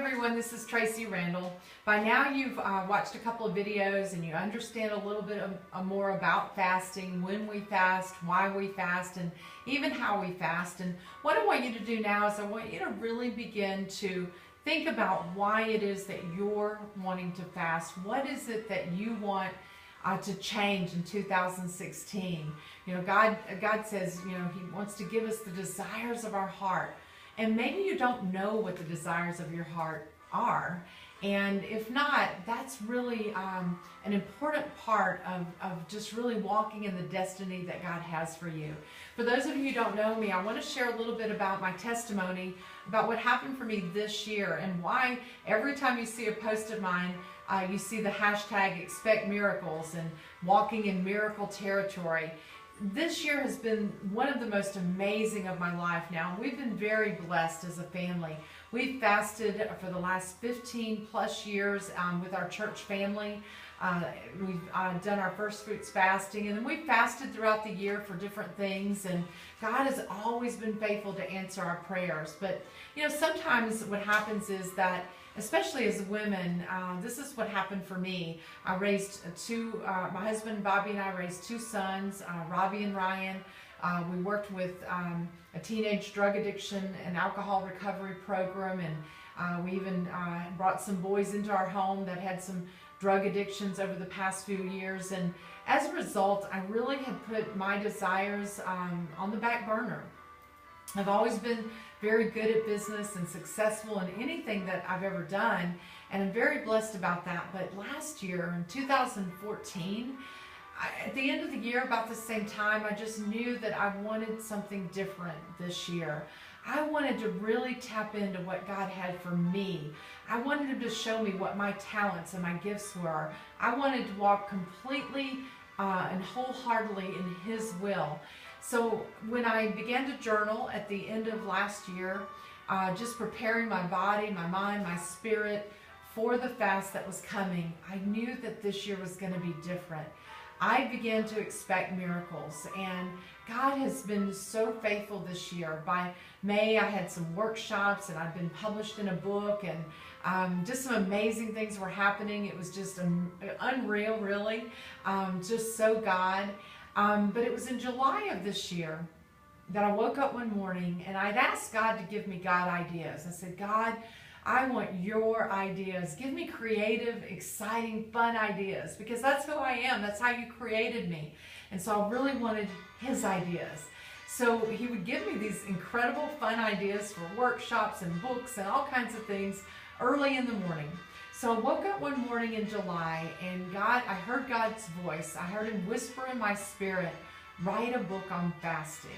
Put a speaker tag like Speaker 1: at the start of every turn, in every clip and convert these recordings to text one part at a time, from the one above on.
Speaker 1: everyone, this is Tracy Randall. By now you've watched a couple of videos and you understand a little bit more about fasting, when we fast, why we fast, and even how we fast. And what I want you to do now is I want you to really begin to think about why it is that you're wanting to fast. What is it that you want to change in 2016? You know, God says, you know, He wants to give us the desires of our heart. And maybe you don't know what the desires of your heart are. And if not, that's really an important part of just really walking in the destiny that God has for you. For those of you who don't know me, I want to share a little bit about my testimony, about what happened for me this year, and why every time you see a post of mine, you see the hashtag expect miracles and walking in miracle territory. This year has been one of the most amazing of my life now. We've been very blessed as a family. We've fasted for the last 15 plus years with our church family. We've done our first fruits fasting, and then we've fasted throughout the year for different things, and God has always been faithful to answer our prayers. But you know, sometimes what happens is that, especially as women, this is what happened for me. I raised my husband Bobby and I raised two sons, Robbie and Ryan. We worked with a teenage drug addiction and alcohol recovery program, and we even brought some boys into our home that had some drug addictions over the past few years. And as a result, I really had put my desires on the back burner. I've always been very good at business and successful in anything that I've ever done, and I'm very blessed about that. But last year, in 2014, at the end of the year, about the same time, I just knew that I wanted something different this year. I wanted to really tap into what God had for me. I wanted Him to show me what my talents and my gifts were. I wanted to walk completely and wholeheartedly in His will. So when I began to journal at the end of last year, just preparing my body, my mind, my spirit for the fast that was coming, I knew that this year was going to be different. I began to expect miracles, and God has been so faithful this year. By May, I had some workshops, and I've been published in a book, and just some amazing things were happening. It was just unreal, really, just so God. But it was in July of this year that I woke up one morning and I'd asked God to give me God ideas. I said, God, I want your ideas. Give me creative, exciting, fun ideas, because that's who I am. That's how you created me. And so I really wanted His ideas. So He would give me these incredible, fun ideas for workshops and books and all kinds of things early in the morning. So I woke up one morning in July, and I heard God's voice. I heard Him whisper in my spirit, write a book on fasting.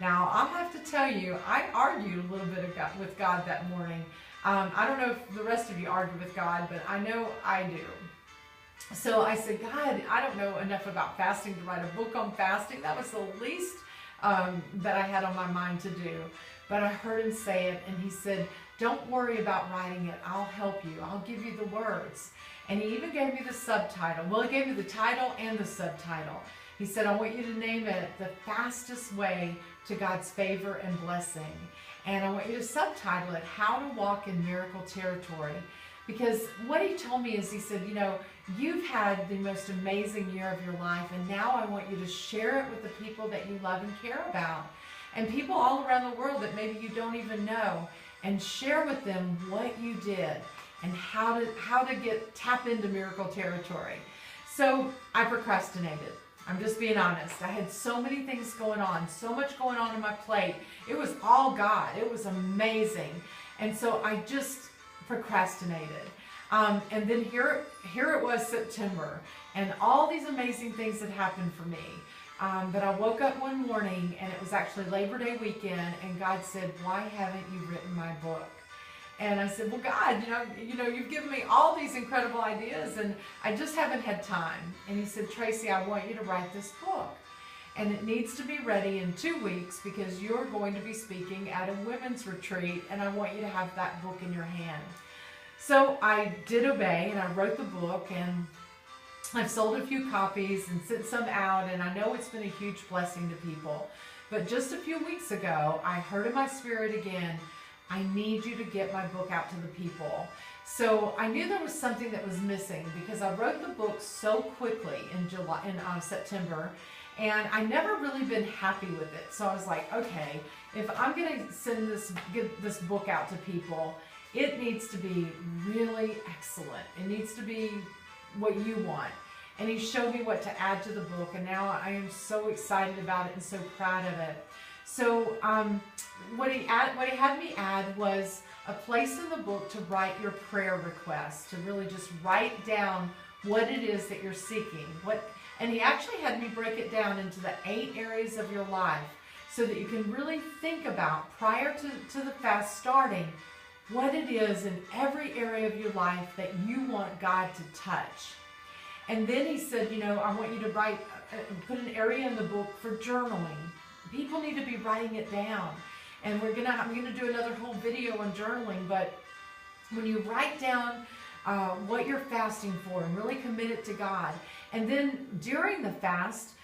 Speaker 1: Now, I'll have to tell you, I argued a little bit with God that morning. I don't know if the rest of you argue with God, but I know I do. So I said, God, I don't know enough about fasting to write a book on fasting. That was the least that I had on my mind to do. But I heard Him say it, and He said, don't worry about writing it. I'll help you. I'll give you the words. And He even gave me the subtitle. Well, He gave me the title and the subtitle. He said, I want you to name it The Fastest Way to God's Favor and Blessing. And I want you to subtitle it, How to Walk in Miracle Territory. Because what He told me is, He said, you know, you've had the most amazing year of your life, and now I want you to share it with the people that you love and care about. And people all around the world that maybe you don't even know. And share with them what you did and how to tap into miracle territory. So I procrastinated. I'm just being honest. I had so many things going on, so much going on my plate. It was all God. It was amazing. And so I just procrastinated. And then here it was, September, and all these amazing things had happened for me. But I woke up one morning, and it was actually Labor Day weekend, and God said, why haven't you written my book? And I said, well, God, you know, you've given me all these incredible ideas, and I just haven't had time. And He said, Tracy, I want you to write this book. And it needs to be ready in 2 weeks, because you're going to be speaking at a women's retreat, and I want you to have that book in your hand. So I did obey, and I wrote the book, and I've sold a few copies and sent some out, and I know it's been a huge blessing to people. But just a few weeks ago, I heard in my spirit again, I need you to get my book out to the people. So I knew there was something that was missing because I wrote the book so quickly in September, and I never really been happy with it. So I was like, okay, if I'm going to give this book out to people, it needs to be really excellent. It needs to be what you want. And he showed me what to add to the book, and now I am so excited about it and so proud of it. So what he had me add was a place in the book to write your prayer requests, to really just write down what it is that you're seeking. And he actually had me break it down into the 8 areas of your life so that you can really think about, prior to the fast starting, what it is in every area of your life that you want God to touch. And then he said, I want you to put an area in the book for journaling. People need to be writing it down. And I'm gonna do another whole video on journaling, but when you write down what you're fasting for and really commit it to God, and then during the fast,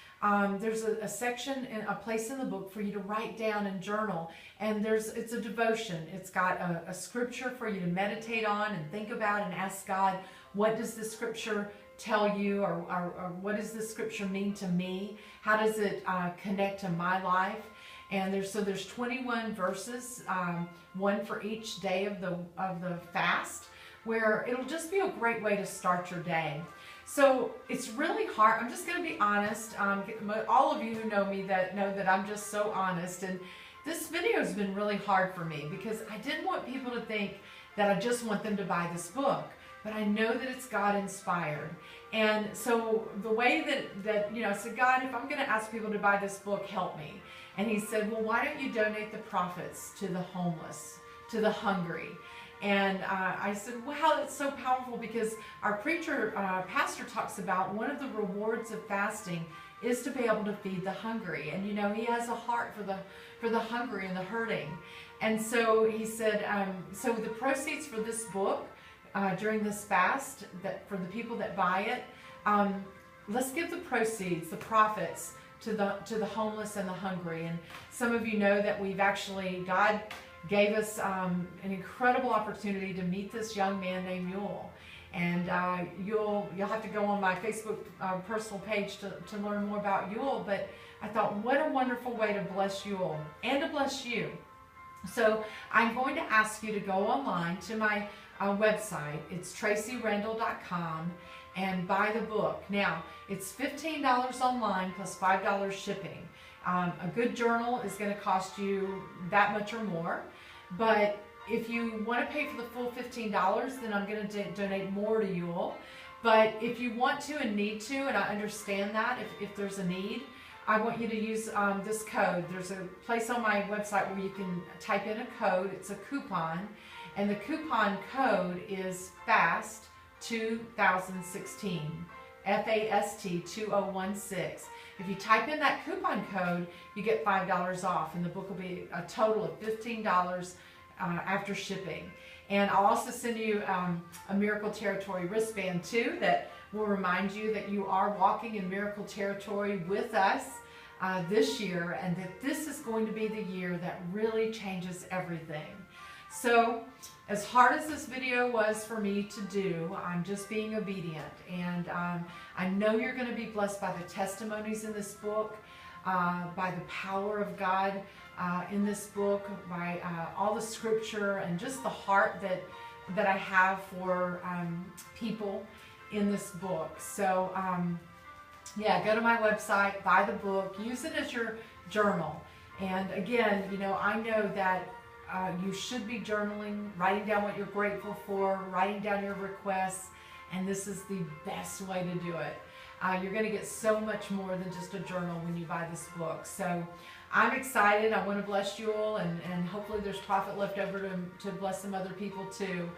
Speaker 1: there's a section, a place in the book for you to write down and journal, and it's a devotion. It's got a scripture for you to meditate on and think about and ask God, what does this scripture tell you, or what does this scripture mean to me? How does it connect to my life? And there's 21 verses, one for each day of the fast, where it'll just be a great way to start your day. So it's really hard. I'm just going to be honest. All of you who know me know that I'm just so honest. And this video has been really hard for me because I didn't want people to think that I just want them to buy this book. But I know that it's God inspired. And so the way that I said, God, if I'm going to ask people to buy this book, help me. And he said, well, why don't you donate the profits to the homeless, to the hungry? And I said, wow, that's so powerful, because our pastor talks about one of the rewards of fasting is to be able to feed the hungry. And he has a heart for the hungry and the hurting. And so he said, so the proceeds for this book during this fast, that for the people that buy it, let's give the proceeds, the profits, to the homeless and the hungry. And some of you know that God gave us an incredible opportunity to meet this young man named Yul. And you'll have to go on my Facebook personal page to learn more about Yul. But I thought, what a wonderful way to bless Yul and to bless you. So I'm going to ask you to go online to my website. It's tracyrandall.com, and buy the book. Now, it's $15 online plus $5 shipping. A good journal is going to cost you that much or more, but if you want to pay for the full $15, then I'm going to donate more to Yul. But if you want to and need to, and I understand that if there's a need, I want you to use this code. There's a place on my website where you can type in a code. It's a coupon, and the coupon code is FAST 2016, FAST 2016. If you type in that coupon code, you get $5 off, and the book will be a total of $15 after shipping. And I'll also send you a Miracle Territory wristband too, that will remind you that you are walking in miracle territory with us this year, and that this is going to be the year that really changes everything. So as hard as this video was for me to do, I'm just being obedient, and I know you're going to be blessed by the testimonies in this book, by the power of God in this book, by all the scripture, and just the heart that I have for people in this book. So yeah, go to my website, buy the book, use it as your journal. And again, I know that you should be journaling, writing down what you're grateful for, writing down your requests, and this is the best way to do it. You're going to get so much more than just a journal when you buy this book. So I'm excited. I want to bless you all, and hopefully there's profit left over to bless some other people too.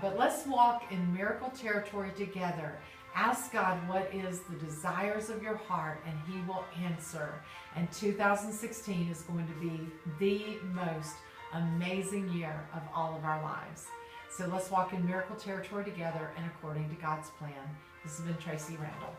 Speaker 1: But let's walk in miracle territory together. Ask God what is the desires of your heart, and He will answer. And 2016 is going to be the most amazing year of all of our lives. So let's walk in miracle territory together and according to God's plan. This has been Tracy Randall.